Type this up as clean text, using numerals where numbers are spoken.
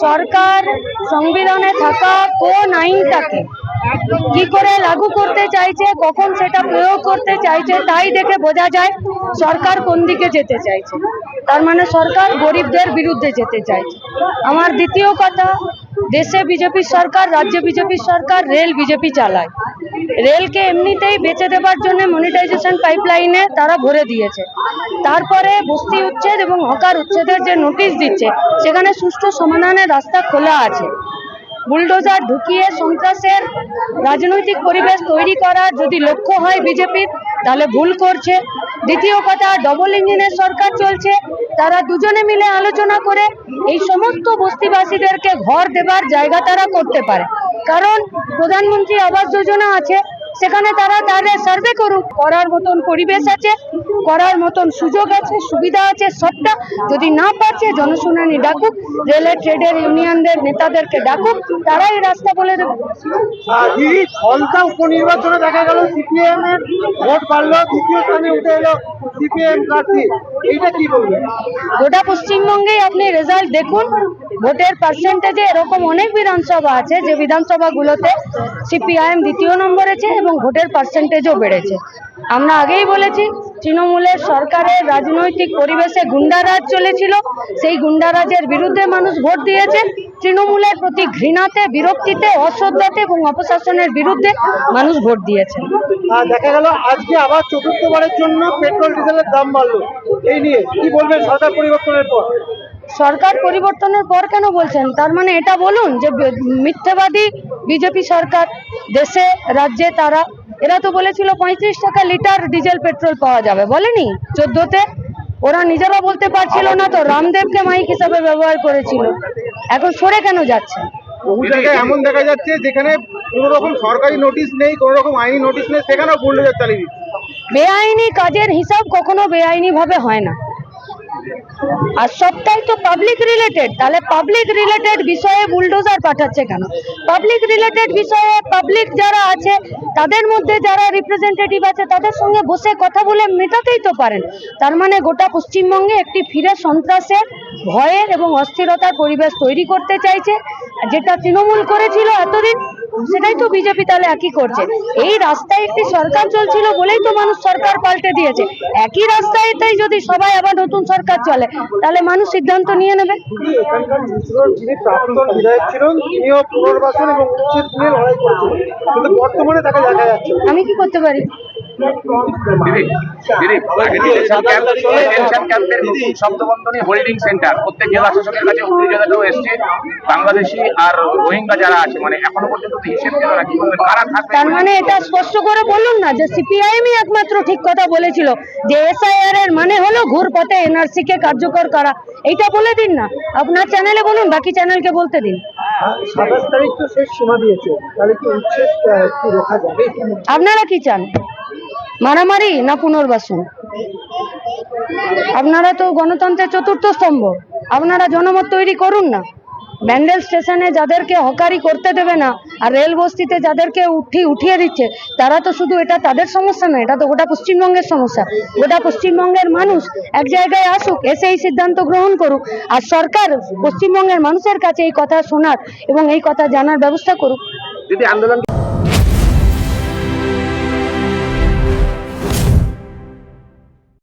সরকার সংবিধানে থাকা কোন আইনটাকে কি করে লাগু করতে চাইছে, কখন সেটা প্রয়োগ করতে চাইছে, তাই দেখে বোঝা যায় সরকার কোন দিকে যেতে চাইছে। তার মানে সরকার গরিবদের বিরুদ্ধে যেতে চাইছে। আমার দ্বিতীয় কথা, দেশে বিজেপি সরকার, রাজ্যে বিজেপি সরকার, রেল বিজেপি চালায়। রেলকে এমনিতেই বেচে দেবার জন্য মনিটাইজেশন পাইপলাইনে তারা ভরে দিয়েছে। তারপরে বস্তি উচ্ছেদ এবং হকার উচ্ছেদের যে নোটিশ দিচ্ছে, সেখানে সুষ্ঠু সমাধানের রাস্তা খোলা আছে। বুলডোজার ঢুকিয়ে সন্ত্রাসের রাজনৈতিক পরিবেশ তৈরি করার যদি লক্ষ্য হয় বিজেপির, তাহলে ভুল করছে। দ্বিতীয় কথা, ডবল ইঞ্জিনের সরকার চলছে। তারা দুজনে মিলে আলোচনা করে এই সমস্ত বস্তিবাসীদেরকে ঘর দেবার জায়গা তারা করতে পারে। কারণ প্রধানমন্ত্রী আবাস যোজনা আছে, সেখানে তারা তাদের সার্ভে করুক। করার মতন পরিবেশ আছে, করার মতন সুযোগ আছে, সুবিধা আছে, সবটা। যদি না পারছে জনশুনানি ডাকুক, রেলের ট্রেডের ইউনিয়নদের নেতাদেরকে ডাকুক, তারাই রাস্তা বলে দেবে। ফলতা উপনির্বাচনে দেখা গেল সিপিএম এর ভোট বাড়লো, দ্বিতীয় স্থানে উঠে এলো সিপিএম প্রার্থী, এইটা কি বলবেন? গোটা পশ্চিমবঙ্গে আপনি রেজাল্ট দেখুন, ভোটের পার্সেন্টেজে এরকম অনেক বিধানসভা আছে যে বিধানসভাগুলোতে সিপিআইএম দ্বিতীয় নম্বরেছে এবং ভোটের পার্সেন্টেজও বেড়েছে। আমরা আগেই বলেছি, তৃণমূলের সরকারের রাজনৈতিক পরিবেশে গুন্ডারাজ চলেছিল, সেই গুন্ডারাজের বিরুদ্ধে মানুষ ভোট দিয়েছে। তৃণমূলের প্রতি ঘৃণাতে, বিরক্তিতে, অশ্রদ্ধাতে এবং অপশাসনের বিরুদ্ধে মানুষ ভোট দিয়েছে। দেখা গেল আজকে আবার চতুর্থবারের জন্য পেট্রোল ডিজেলের দাম বাড়লো, এই নিয়ে কি বলবেন সরকার পরিবর্তনের পর? সরকার পরিবর্তনের পর কেন বলছেন? তার মানে এটা বলুন যে মিথ্যাবাদী বিজেপি সরকার দেশে রাজ্যে তারা, এরা তো বলেছিল 35 টাকা লিটার ডিজেল পেট্রোল পাওয়া যাবে, বলেনি 14তে? ওরা নিজেরা বলতে পারছিল না তো রামদেবকে মাইক হিসাবে ব্যবহার করেছিল। এখন সরে কেন যাচ্ছে? বহু জায়গায় এমন দেখা যাচ্ছে যেখানে কোনো রকম সরকারি নোটিশ নেই, কোনো রকম আইনি নোটিশ নেই, সেখানেও বুলডোজার চালিয়ে দিচ্ছে। বেআইনি কাজের হিসাব কখনো বেআইনি ভাবে হয় না, আর সবটাই তো পাবলিক রিলেটেড। তাহলে পাবলিক রিলেটেড বিষয়ে বুলডোজার পাঠাচ্ছে কেন? পাবলিক রিলেটেড বিষয়ে পাবলিক যারা আছে, তাদের মধ্যে যারা রিপ্রেজেন্টেটিভ আছে, তাদের সঙ্গে বসে কথা বলে মেটাতেই তো পারেন। তার মানে গোটা পশ্চিমবঙ্গে একটি ফিরে সন্ত্রাসের, ভয়ের এবং অস্থিরতার পরিবেশ তৈরি করতে চাইছে। যেটা তৃণমূল করেছিল এতদিন, সেটাই তো বিজেপি তাহলে একই করছে। এই রাস্তায় একটি সরকার চলছিল বলেই তো মানুষ সরকার পাল্টে দিয়েছে। একই রাস্তায় তাই যদি সবাই আবার নতুন সরকার চলে, তাহলে মানুষ সিদ্ধান্ত নিয়ে নেবে। এখানকার যিনি প্রাক্তন বিধায়ক ছিলেন, তিনিও পুনর্বাসন এবং উচ্ছেদ নিয়ে লড়াই করছিলেন, কিন্তু বর্তমানে তাকে দেখা যাচ্ছে। আমি কি করতে পারি? হোল্ডিং সেন্টার প্রত্যেক জেলা শাসকের কাছে অভিযোগও এসছে, বাংলাদেশি আর রোহিঙ্গা যারা আছে, মানে এখনো পর্যন্ত হিসেব রাখি বলবেন কারা থাকবে? তার মানে এটা স্পষ্ট করে বলুন না যে সিপিআইএমই একমাত্র ঠিক কথা বলেছিল যে এসআইআর এর মানে হলো ঘুরপথে এনআরসি কে কার্যকর করা। এইটা বলে দিন না, আপনার চ্যানেলে বলুন, বাকি চ্যানেলকে বলতে দিন। 27 তারিখ তো শেষ সীমা দিয়েছে, তাহলে কি উচ্ছেদ কি রোখা যাবে? আপনারা কি চান, মারামারি না পুনর্বাসন? আপনারা তো গণতন্ত্রের চতুর্থ স্তম্ভ, আপনারা জনমত তৈরি করুন না। ব্যান্ডেল স্টেশনে যাদেরকে হকারি করতে দেবে না, আর রেল বস্তিতে যাদেরকে উঠিয়ে দিচ্ছে, তারা তো শুধু এটা তাদের সমস্যা না, এটা তো গোটা পশ্চিমবঙ্গের সমস্যা। গোটা পশ্চিমবঙ্গের মানুষ এক জায়গায় আসুক, এসে এই সিদ্ধান্ত গ্রহণ করুক, আর সরকার পশ্চিমবঙ্গের মানুষের কাছে এই কথা শোনার এবং এই কথা জানার ব্যবস্থা করুক। যদি আন্দোলন